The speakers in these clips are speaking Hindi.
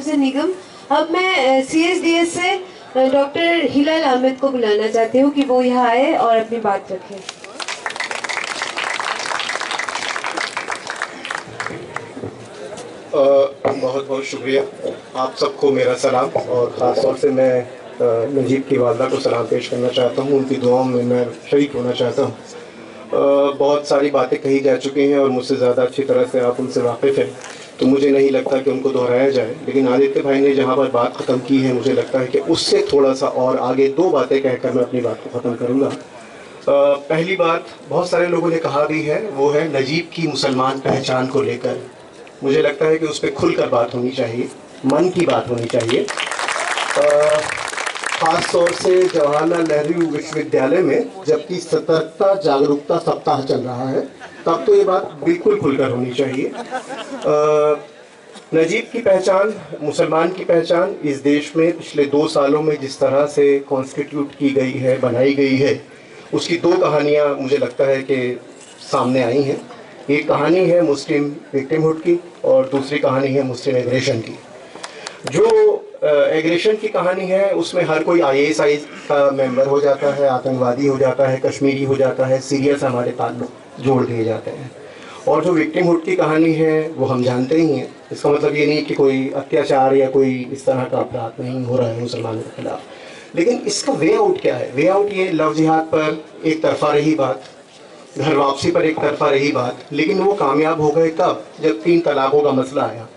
प्रोफेसर निगम। अब मैं CSDS से डॉक्टर हिलाल अहमद को बुलाना चाहती हूँ कि वो यहाँ आए और अपनी बात रखें। बहुत बहुत शुक्रिया। आप सबको मेरा सलाम, और ख़ास तौर से मैं नजीब की वालदा को सलाम पेश करना चाहता हूँ। उनकी दुआओं में मैं शरीक होना चाहता हूँ। बहुत सारी बातें कही जा चुकी हैं और मुझसे ज़्यादा अच्छी तरह से आप उनसे वाकिफ़ हैं, तो मुझे नहीं लगता कि उनको दोहराया जाए। लेकिन आदित्य भाई ने जहाँ पर बात ख़त्म की है, मुझे लगता है कि उससे थोड़ा सा और आगे दो बातें कहकर मैं अपनी बात को ख़त्म करूँगा। पहली बात, बहुत सारे लोगों ने कहा भी है, वो है नजीब की मुसलमान पहचान को लेकर। मुझे लगता है कि उस पर खुलकर बात होनी चाहिए, मन की बात होनी चाहिए। ख़ास तौर से जवाहरलाल नेहरू विश्वविद्यालय में जबकि सतर्कता जागरूकता सप्ताह चल रहा है, तब तो ये बात बिल्कुल खुलकर होनी चाहिए। नजीब की पहचान, मुसलमान की पहचान इस देश में पिछले 2 सालों में जिस तरह से कॉन्स्टिट्यूट की गई है, बनाई गई है, उसकी 2 कहानियाँ मुझे लगता है कि सामने आई हैं। एक कहानी है मुस्लिम विक्टिमहुड की और दूसरी कहानी है मुस्लिम एग्रेशन की। जो एग्रेशन की कहानी है उसमें हर कोई IASI का मेंबर हो जाता है, आतंकवादी हो जाता है, कश्मीरी हो जाता है, सीरिया से हमारे ताल्लुक जोड़ दिए जाते हैं। और जो विक्टिमहुड की कहानी है वो हम जानते ही हैं। इसका मतलब ये नहीं कि कोई अत्याचार या कोई इस तरह का अपराध नहीं हो रहा है मुसलमानों के खिलाफ, लेकिन इसका वे आउट क्या है? वे आउट ये लव जिहाद पर एक तरफा रही बात, घर वापसी पर एक तरफा रही बात, लेकिन वो कामयाब हो गए कब? जब 3 तलाकों का मसला आया।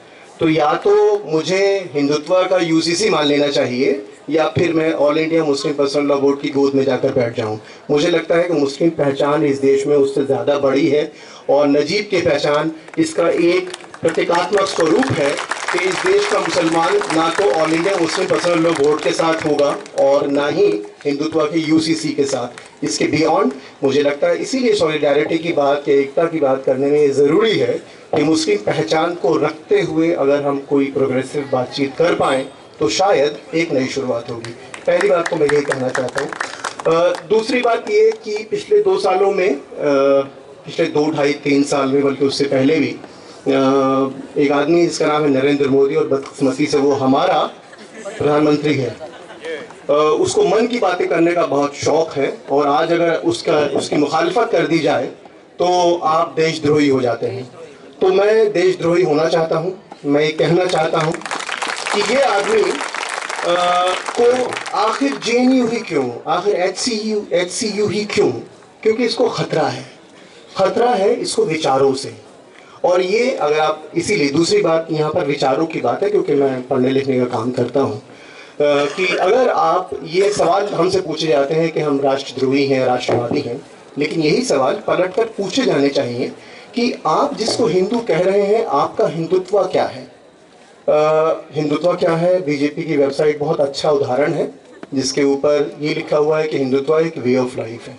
तो या तो मुझे हिंदुत्व का UCC मान लेना चाहिए या फिर मैं all India Muslim personal law board की गोद में जाकर बैठ जाऊं। मुझे लगता है कि मुस्लिम पहचान इस देश में उससे ज़्यादा बड़ी है, और नजीब की पहचान इसका एक प्रतीकात्मक स्वरूप है कि इस देश का मुसलमान ना तो all India Muslim personal law board के साथ होगा और ना ही हिंदुत्व के UCC के साथ। इसके बियॉन्ड मुझे लगता है, इसीलिए सॉलिडारिटी की बात, एकता की बात करने में ये ज़रूरी है कि मुस्लिम पहचान को रखते हुए अगर हम कोई प्रोग्रेसिव बातचीत कर पाएँ तो शायद एक नई शुरुआत होगी। पहली बात तो मैं यही कहना चाहता हूँ। दूसरी बात ये कि पिछले 2 सालों में, पिछले 2, 2.5, 3 साल में, बल्कि उससे पहले भी, एक आदमी जिसका नाम है नरेंद्र मोदी, और बदकिस्मती से वो हमारा प्रधानमंत्री है, उसको मन की बातें करने का बहुत शौक़ है, और आज अगर उसकी मुखालिफत कर दी जाए तो आप देशद्रोही हो जाते हैं। तो मैं देशद्रोही होना चाहता हूँ। मैं ये कहना चाहता हूँ कि ये आदमी को आखिर JNU ही क्यों, आखिर HCU ही क्यों? क्योंकि इसको खतरा है इसको विचारों से। और ये अगर आप, इसीलिए दूसरी बात यहाँ पर विचारों की बात है, क्योंकि मैं पढ़ने लिखने का काम करता हूँ, कि अगर आप, ये सवाल हमसे पूछे जाते हैं कि हम राष्ट्रद्रोही हैं, राष्ट्रवादी हैं, लेकिन यही सवाल पलटकर पूछे जाने चाहिए कि आप जिसको हिंदू कह रहे हैं, आपका हिंदुत्व क्या है? हिंदुत्व क्या है? बीजेपी की वेबसाइट बहुत अच्छा उदाहरण है, जिसके ऊपर ये लिखा हुआ है कि हिंदुत्व एक वे ऑफ लाइफ है।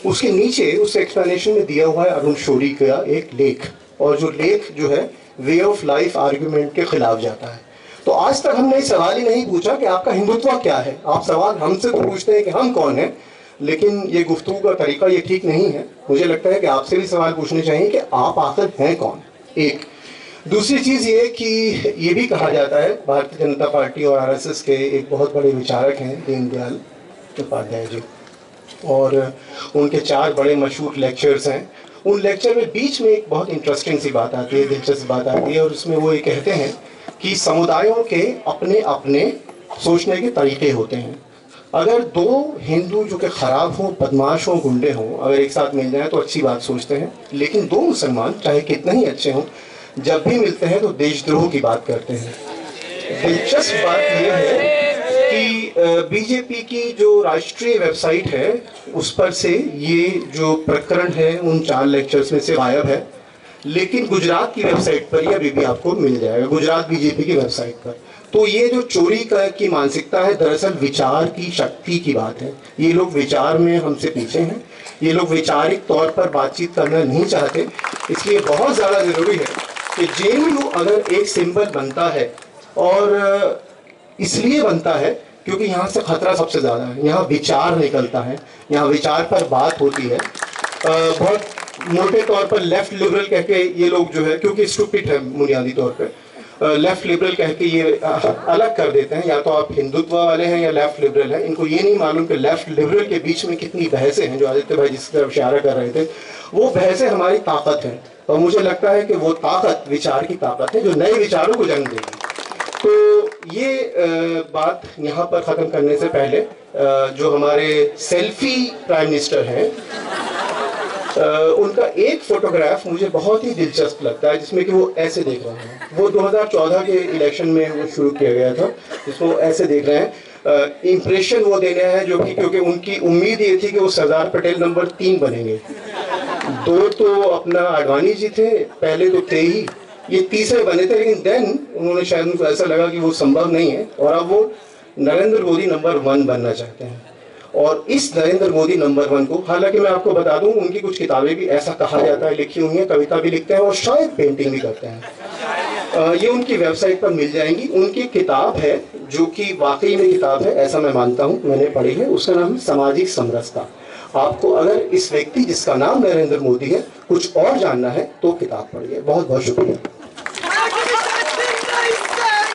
उसके नीचे उस एक्सप्लेनेशन में दिया हुआ है अरुण शोरी का एक लेख, और जो लेख जो है वे ऑफ लाइफ आर्ग्यूमेंट के खिलाफ जाता है। तो आज तक हमने सवाल ही नहीं पूछा कि आपका हिंदुत्व क्या है। आप सवाल हमसे तो पूछते हैं कि हम कौन हैं, लेकिन ये गुफ्तगू का तरीका ये ठीक नहीं है। मुझे लगता है कि आपसे भी सवाल पूछने चाहिए कि आप आखिर हैं कौन। एक दूसरी चीज़ ये कि ये भी कहा जाता है, भारतीय जनता पार्टी और RSS के एक बहुत बड़े विचारक हैं दीनदयाल उपाध्याय जी, और उनके 4 बड़े मशहूर लेक्चर्स हैं। उन लेक्चर में बीच में एक बहुत इंटरेस्टिंग सी बात आती है, दिलचस्प बात आती है, और उसमें वो ये कहते हैं कि समुदायों के अपने अपने सोचने के तरीके होते हैं। अगर 2 हिंदू जो कि ख़राब हों, बदमाश हों, गुंडे हों, अगर एक साथ मिल जाएं तो अच्छी बात सोचते हैं, लेकिन 2 मुसलमान चाहे कितने ही अच्छे हों, जब भी मिलते हैं तो देशद्रोह की बात करते हैं। दिलचस्प बात यह है कि बीजेपी की जो राष्ट्रीय वेबसाइट है उस पर से ये जो प्रकरण है उन 4 लेक्चर्स में से गायब है, लेकिन गुजरात की वेबसाइट पर यह अभी भी आपको मिल जाएगा, गुजरात बीजेपी की वेबसाइट पर। तो ये जो चोरी की मानसिकता है, दरअसल विचार की शक्ति की बात है। ये लोग विचार में हमसे पीछे हैं, ये लोग वैचारिक तौर पर बातचीत करना नहीं चाहते। इसलिए बहुत ज़्यादा ज़रूरी है कि JNU अगर एक सिंबल बनता है, और इसलिए बनता है क्योंकि यहाँ से खतरा सबसे ज़्यादा है, यहाँ विचार निकलता है, यहाँ विचार पर बात होती है। बहुत मोटे तौर पर लेफ्ट लिबरल कह के ये लोग जो है, क्योंकि स्टूपिड है बुनियादी तौर पे, लेफ्ट लिबरल कह के ये अलग कर देते हैं, या तो आप हिंदुत्व वाले हैं या लेफ्ट लिबरल हैं। इनको ये नहीं मालूम कि लेफ्ट लिबरल के बीच में कितनी बहसें हैं, जो आदित्य भाई जिस तरफ इशारा कर रहे थे, वो बहसें हमारी ताकत है। और मुझे लगता है कि वो ताकत विचार की ताकत है जो नए विचारों को जन्म देगी। तो ये बात यहाँ पर ख़त्म करने से पहले जो हमारे सेल्फी प्राइम मिनिस्टर हैं, उनका एक फोटोग्राफ मुझे बहुत ही दिलचस्प लगता है, जिसमें कि वो ऐसे देख रहे हैं। वो 2014 के इलेक्शन में वो शुरू किया गया था, जिसमें वो ऐसे देख रहे हैं। इम्प्रेशन वो देने हैं जो कि, क्योंकि उनकी उम्मीद ये थी कि वो सरदार पटेल नंबर 3 बनेंगे। 2 तो अपना आडवाणी जी थे, पहले तो थे ही, ये तीसरे बने थे, लेकिन देन उन्होंने शायद उनको ऐसा लगा कि वो संभव नहीं है, और अब वो नरेंद्र मोदी नंबर 1 बनना चाहते हैं। और इस नरेंद्र मोदी नंबर 1 को, हालांकि मैं आपको बता दूं, उनकी कुछ किताबें भी ऐसा कहा जाता है लिखी हुई हैं, कविता भी लिखते हैं और शायद पेंटिंग भी करते हैं। ये उनकी वेबसाइट पर मिल जाएंगी। उनकी किताब है जो कि वाकई में किताब है, ऐसा मैं मानता हूँ, मैंने पढ़ी है। उसका नाम है सामाजिक समरसता। आपको अगर इस व्यक्ति जिसका नाम नरेंद्र मोदी है कुछ और जानना है तो किताब पढ़िए। बहुत बहुत शुक्रिया।